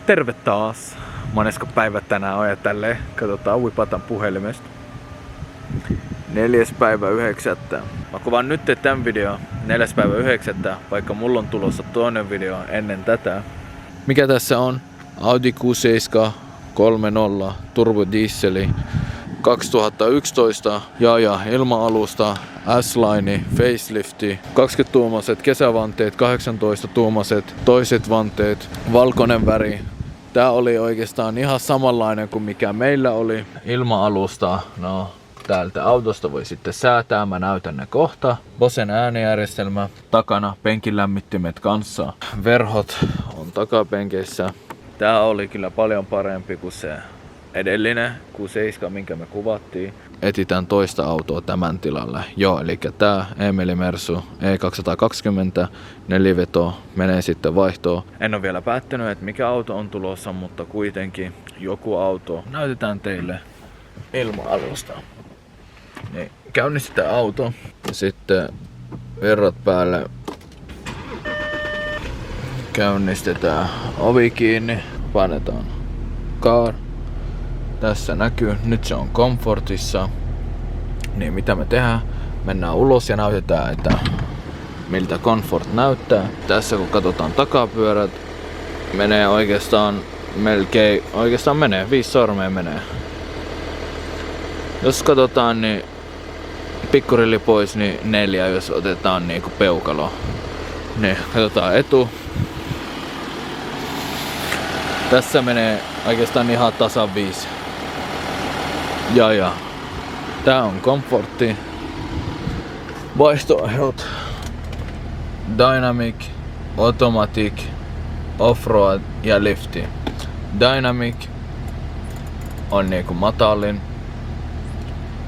Terve taas! Monesko päivä tänään on ja tälleen. Katsotaan uipatan puhelimesta. 4.9. Mä kuvaan nyt tämän video 4.9. vaikka mulla on tulossa toinen video ennen tätä. Mikä tässä on? Audi Q7 3.0 turbodieseli 2011 ja ilma-alusta, S-line, facelifti, 20-tuumaiset kesävanteet, 18-tuumaiset toiset vanteet, valkoinen väri. Tää oli oikeastaan ihan samanlainen kuin mikä meillä oli. Ilma-alusta, no täältä autosta voi sitten säätää, mä näytän ne kohta. Bosen äänijärjestelmä, takana penkin lämmittimet kanssa. Verhot on takapenkeissä. Tää oli kyllä paljon parempi kuin se edellinen Q7, minkä me kuvattiin. Etitään toista autoa tämän tilalle. Joo, eli tää Emeli Mersu E220 neliveto menee sitten vaihtoon. En ole vielä päättänyt, että mikä auto on tulossa, mutta kuitenkin joku auto. Näytetään teille ilma-alusta. Niin, käynnistetään auto ja sitten verrat päälle. Käynnistetään ovi kiinni, painetaan car. Tässä näkyy, nyt se on komfortissa. Niin mitä me tehdään? Mennään ulos ja näytetään, että miltä comfort näyttää. Tässä kun katsotaan takapyörät, menee oikeastaan menee, 5 sormea menee. Jos katsotaan niin pikkurilli pois, niin 4 jos otetaan niinku peukalo. Niin katsotaan etu. Tässä menee oikeastaan ihan tasan 5. Ja. Tää on komfortti. Vaihtoehdot. Dynamic, Automatic, Offroad ja Lifti. Dynamic on niinku matalin.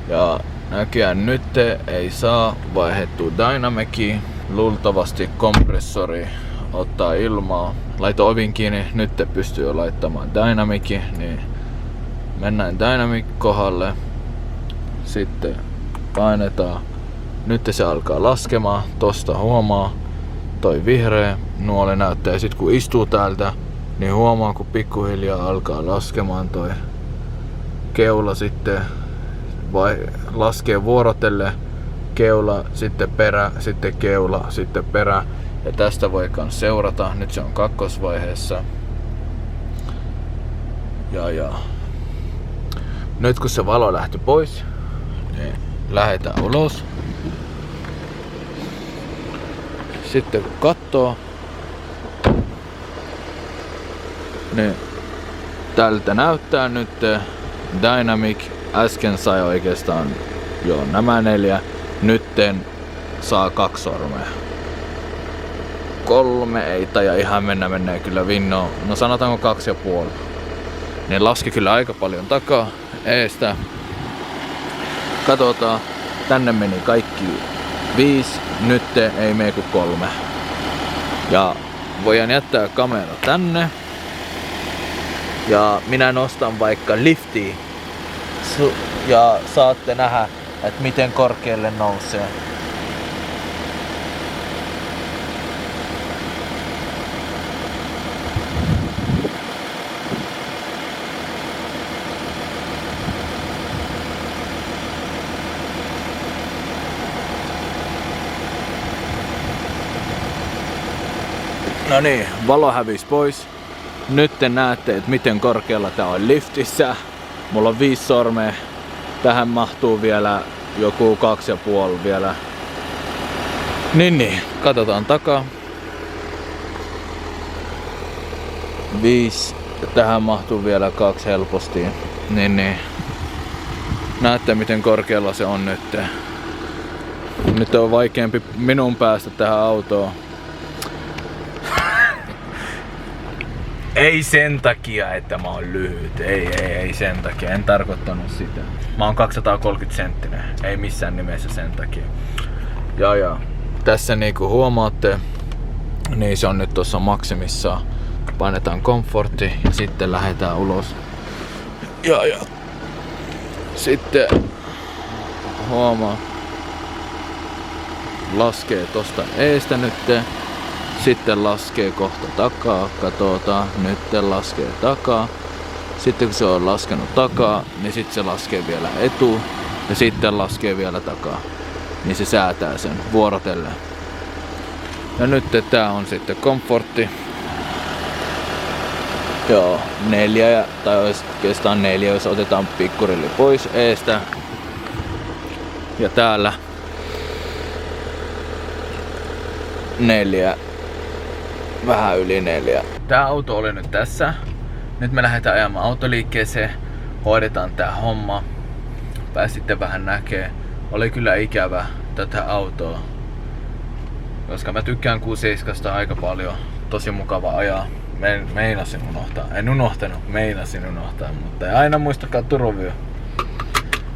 Ja näköjään nyt ei saa vaihdettua Dynamicia. Luultavasti kompressori ottaa ilmaa. Laito ovin kiinni, nyt pystyy jo laittamaan Dynamici, niin mennään Dynamic kohdalle. Sitten painetaan. Nyt se alkaa laskemaan. Tosta huomaa toi vihreä nuoli näyttää. Ja sit kun istuu täältä, niin huomaa kun pikkuhiljaa alkaa laskemaan toi keula sitten. Laskee vuorotelle. Keula, sitten perä, sitten keula, sitten perä. Ja tästä voi kans seurata. Nyt se on kakkosvaiheessa. Ja. Nyt kun se valo lähti pois, niin lähdetään ulos. Sitten kun katsoo, niin tältä näyttää nyt Dynamic. Äsken sai oikeastaan jo nämä 4. Nytten saa 2 sormea. 3 ei taida ihan menee kyllä vinnoon. No sanotaanko 2,5. Niin laski kyllä aika paljon takaa eestä. Katsotaan. Tänne meni kaikki 5. Nyt ei mene kuin 3. Ja voidaan jättää kamera tänne. Ja minä nostan vaikka liftiä. Ja saatte nähdä, että miten korkealle nousee. No niin, valo hävisi pois. Nyt te näette, että miten korkealla tää on liftissä. Mulla on 5 sormea. Tähän mahtuu vielä joku 2,5 vielä. Niin, katsotaan takaa. 5. Tähän mahtuu vielä 2 helposti. Niin. Näette miten korkealla se on nyt. Nyt on vaikeampi minun päästä tähän autoon. Ei sen takia, että mä oon lyhyt. Ei sen takia. En tarkoittanut sitä. Mä oon 230 senttinen. Ei missään nimessä sen takia. Ja. Tässä niinku huomaatte, niin se on nyt tuossa maksimissa. Painetaan komfortti ja sitten lähdetään ulos. Ja. Sitten huomaa. Laskee tosta eestä nyt. Sitten laskee kohta takaa, katsotaan, nyt laskee takaa. Sitten kun se on laskenut takaa, niin sitten se laskee vielä etu ja sitten laskee vielä takaa. Niin se säätää sen vuorotellen. Ja nyt tää on sitten komfortti. Joo, 4 tai oikeastaan 4, jos otetaan pikkurilli pois eestä. Ja täällä 4, vähän yli 4. Tää auto oli nyt tässä. Nyt me lähdetään ajamaan autoliikkeeseen. Hoidetaan tää homma. Pääsitte vähän näkee. Oli kyllä ikävä tätä autoa. Koska mä tykkään Q7 aika paljon. Tosi mukava ajaa. Meinasin unohtaa. En unohtanut, meinasin unohtaa. Mutta ei aina muistakaa turvavyö.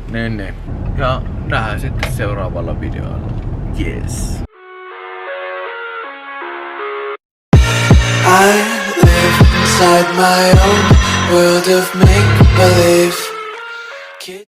Niin. Ja nähdään sitten seuraavalla videolla. Yes. I live inside my own world of make-believe.